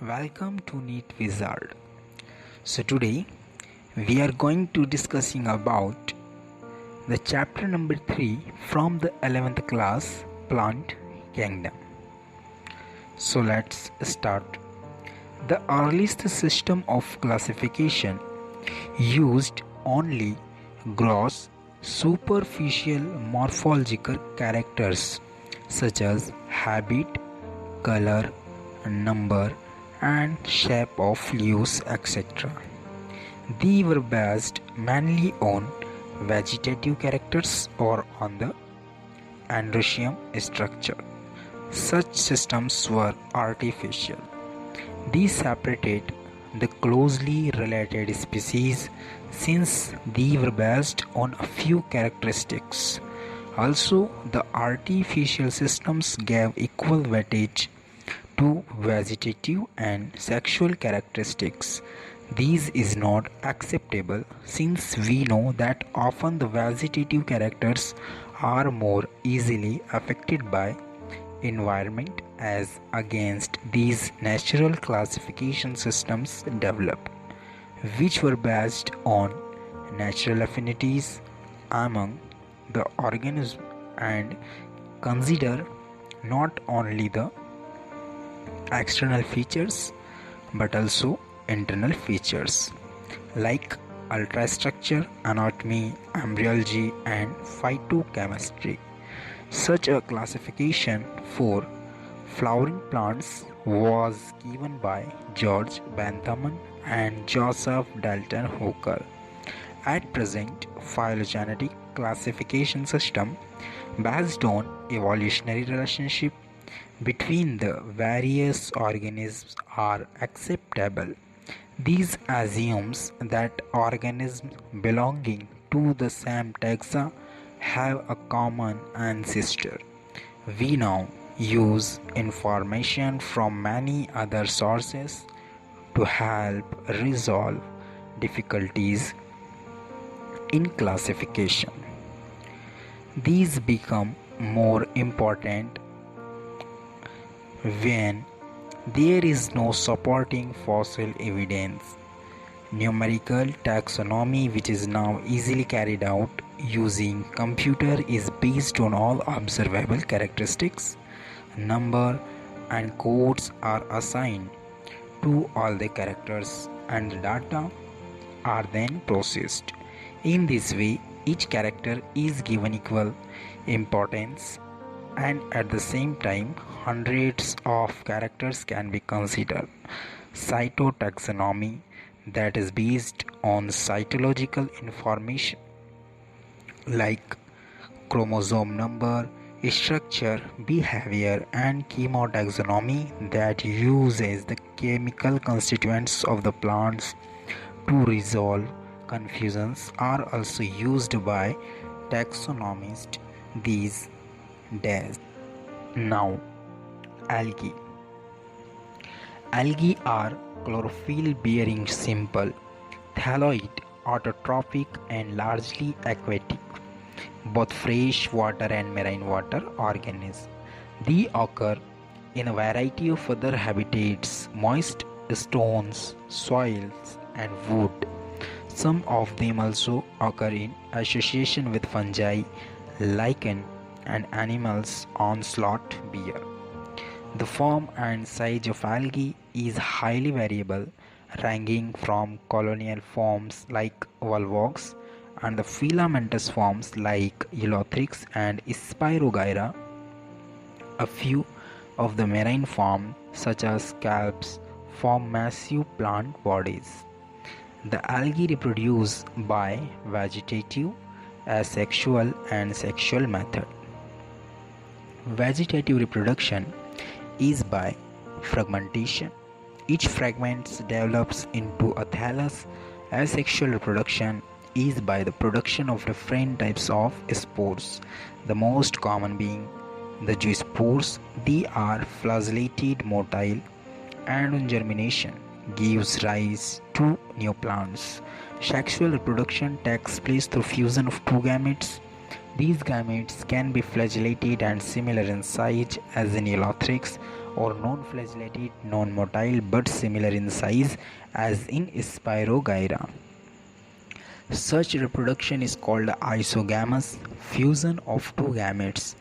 Welcome to Neat Wizard. So today we are going to discussing about the chapter number 3 from the 11th class Plant Kingdom. So let's start. The earliest system of classification used only gross superficial morphological characters such as habit, color, number and shape of leaves, etc. They were based mainly on vegetative characters or on the androecium structure. Such systems were artificial. These separated the closely related species since they were based on a few characteristics. Also, the artificial systems gave equal weightage to vegetative and sexual characteristics. This is not acceptable since we know that often the vegetative characters are more easily affected by environment as against these natural classification systems developed, which were based on natural affinities among the organism and consider not only the external features but also internal features like ultrastructure, anatomy, embryology and phytochemistry. Such a classification for flowering plants was given by George Bentham and Joseph Dalton Hooker. At present, phylogenetic classification system based on evolutionary relationship between the various organisms are acceptable. These assumes that organisms belonging to the same taxa have a common ancestor. We now use information from many other sources to help resolve difficulties in classification. These become more important when there is no supporting fossil evidence. Numerical taxonomy, which is now easily carried out using computer, is based on all observable characteristics. Number and codes are assigned to all the characters and the data are then processed. In this way, each character is given equal importance and at the same time hundreds of characters can be considered. Cytotaxonomy, that is based on cytological information like chromosome number, structure, behavior and chemotaxonomy that uses the chemical constituents of the plants to resolve confusions are also used by taxonomists these days. Now, algae. Algae are chlorophyll-bearing simple, thalloid, autotrophic and largely aquatic, both fresh water and marine water organisms. They occur in a variety of other habitats, moist stones, soils and wood. Some of them also occur in association with fungi, lichen and animals onslaught bear. The form and size of algae is highly variable, ranging from colonial forms like volvox and the filamentous forms like Eleutheryx and Spirogyra. A few of the marine forms such as scalps form massive plant bodies. The algae reproduce by vegetative, asexual and sexual method. Vegetative reproduction is by fragmentation. Each fragment develops into a thallus. Asexual reproduction is by the production of different types of spores, the most common being the zoospores. They are flagellated motile and on germination gives rise to new plants. Sexual reproduction takes place through fusion of two gametes. These gametes can be flagellated and similar in size as in Eleutheryx or non-flagellated, non-motile but similar in size as in Spirogyra. Such reproduction is called isogamous, fusion of two gametes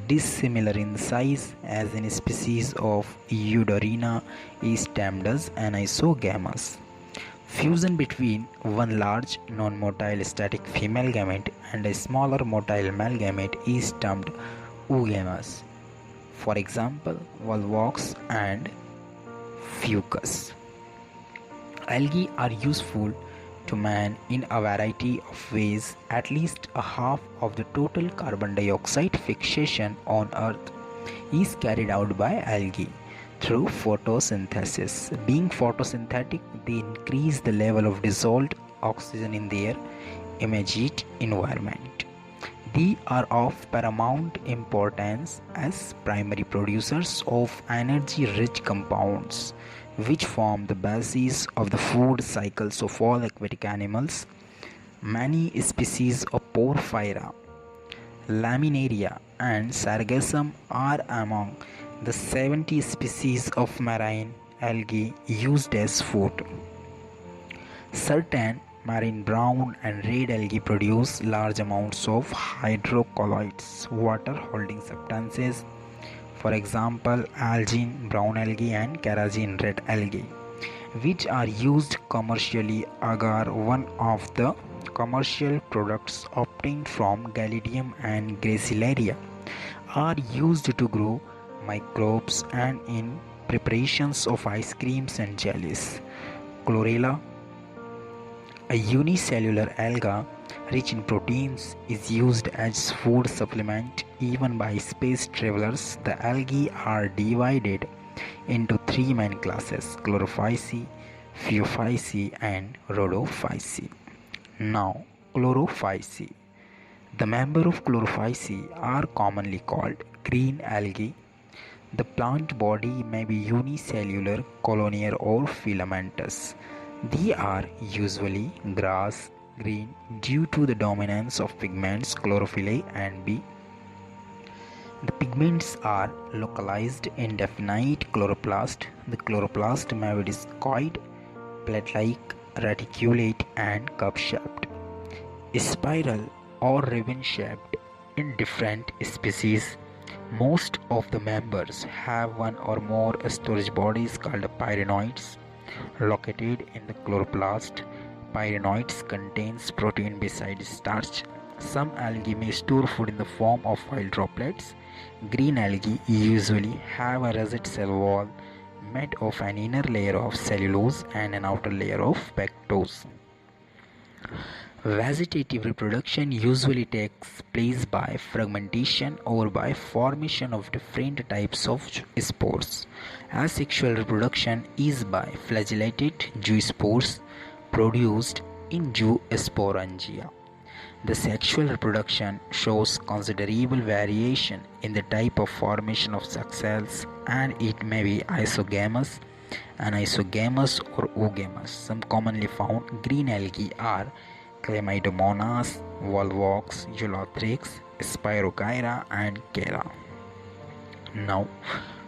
dissimilar in size as in species of Eudorina aestamnus and isogamous. Fusion between one large non-motile static female gamete and a smaller motile male gamete is termed oogamous. For example, volvox and fucus. Algae are useful to man in a variety of ways. At least a half of the total carbon dioxide fixation on Earth is carried out by algae through photosynthesis. Being photosynthetic, they increase the level of dissolved oxygen in their immediate environment. They are of paramount importance as primary producers of energy-rich compounds which form the basis of the food cycles of all aquatic animals. Many species of Porphyra, Laminaria and Sargassum are among the 70 species of marine algae used as food. Certain marine brown and red algae produce large amounts of hydrocolloids, water-holding substances. For example, algin brown algae and carrageen red algae, which are used commercially. Agar, one of the commercial products obtained from Galidium and Gracilaria, are used to grow microbes and in preparations of ice creams and jellies. Chlorella, a unicellular alga rich in proteins, is used as food supplement even by space travelers. The algae are divided into three main classes: Chlorophyceae, Phaeophyceae and Rhodophyceae. Now, Chlorophyceae. The members of Chlorophyceae are commonly called green algae. The plant body may be unicellular, collinear or filamentous. They are usually grass green due to the dominance of pigments chlorophyll A and B. The pigments are localized in definite chloroplast. The chloroplast may be discoid, plate-like, reticulate and cup-shaped, spiral or ribbon-shaped. In different species, most of the members have one or more storage bodies called pyrenoids located in the chloroplast. Pyrenoids contains protein besides starch. Some algae may store food in the form of oil droplets. Green algae usually have a rosette cell wall made of an inner layer of cellulose and an outer layer of pectose. Vegetative reproduction usually takes place by fragmentation or by formation of different types of spores. Asexual reproduction is by flagellated zoospores produced in zoosporangia. The sexual reproduction shows considerable variation in the type of formation of sex cells, and it may be isogamous, anisogamous or oogamous. Some commonly found green algae are Chlamydomonas, Volvox, Eulothrix, Spirogyra and Chara. Now,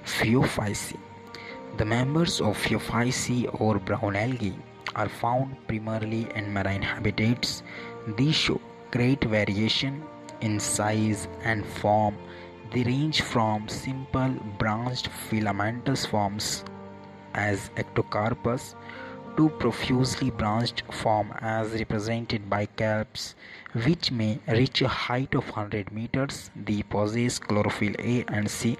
Phaeophyceae. The members of Phaeophyceae or brown algae are found primarily in marine habitats. These show great variation in size and form. They range from simple branched filamentous forms as Ectocarpus to profusely branched form as represented by carps, which may reach a height of 100 meters. They possess chlorophyll A and C,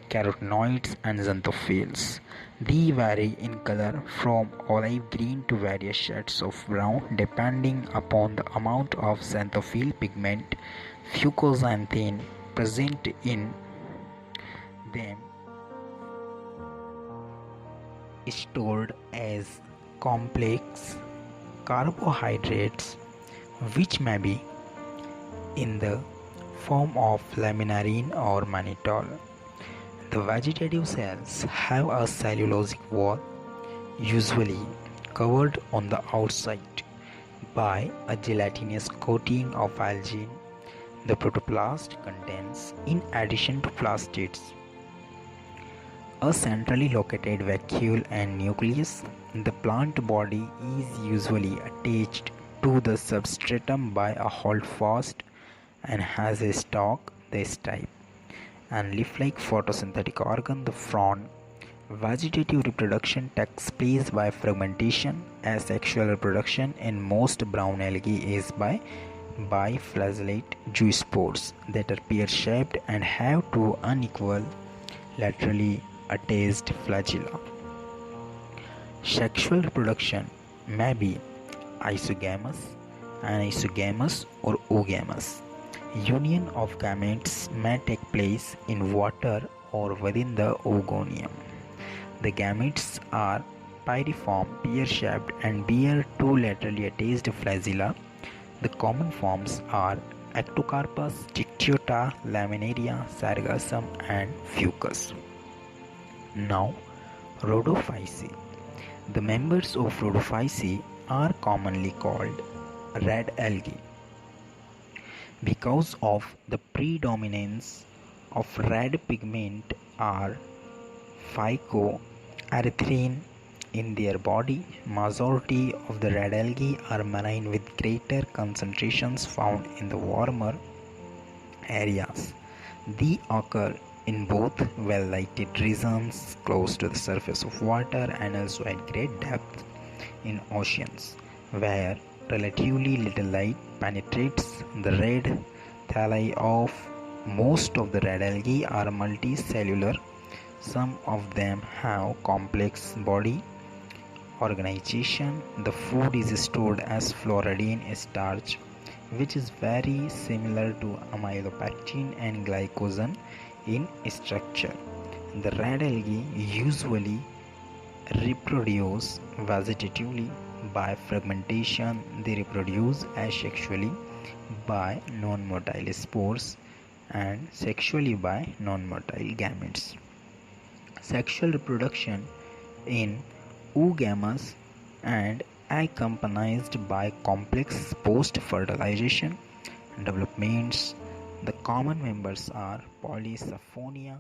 carotenoids and xanthophylls. They vary in color from olive green to various shades of brown depending upon the amount of xanthophyll pigment fucoxanthin present in them, stored as complex carbohydrates, which may be in the form of laminarin or mannitol. The vegetative cells have a cellulosic wall, usually covered on the outside by a gelatinous coating of algin. The protoplast contains, in addition to plastids, A centrally located vacuole and nucleus. The plant body is usually attached to the substratum by a holdfast and has a stalk, the stipe, and leaf-like photosynthetic organ, the frond. Vegetative reproduction takes place by fragmentation. Asexual reproduction in most brown algae is by biflagellate zoospores that are pear-shaped and have two unequal laterally attached flagella. Sexual reproduction may be isogamous, anisogamous, or oogamous. Union of gametes may take place in water or within the oogonium. The gametes are pyriform, pear-shaped, and bear two laterally attached flagella. The common forms are Ectocarpus, Dictyota, Laminaria, Sargassum, and Fucus. Now, Rhodophyceae. The members of Rhodophyceae are commonly called red algae because of the predominance of red pigment or phycoerythrin in their body. Majority of the red algae are marine with greater concentrations found in the warmer areas. They occur in both well-lighted regions close to the surface of water and also at great depth in oceans where relatively little light penetrates. The red thalli of most of the red algae are multicellular. Some of them have complex body organization. The food is stored as floridine starch, which is very similar to amylopectin and glycogen in structure. The red algae usually reproduce vegetatively by fragmentation. They reproduce asexually by non-motile spores and sexually by non-motile gametes. Sexual reproduction in oogamous and accompanied by complex post-fertilization developments. The common members are Polysaphonia,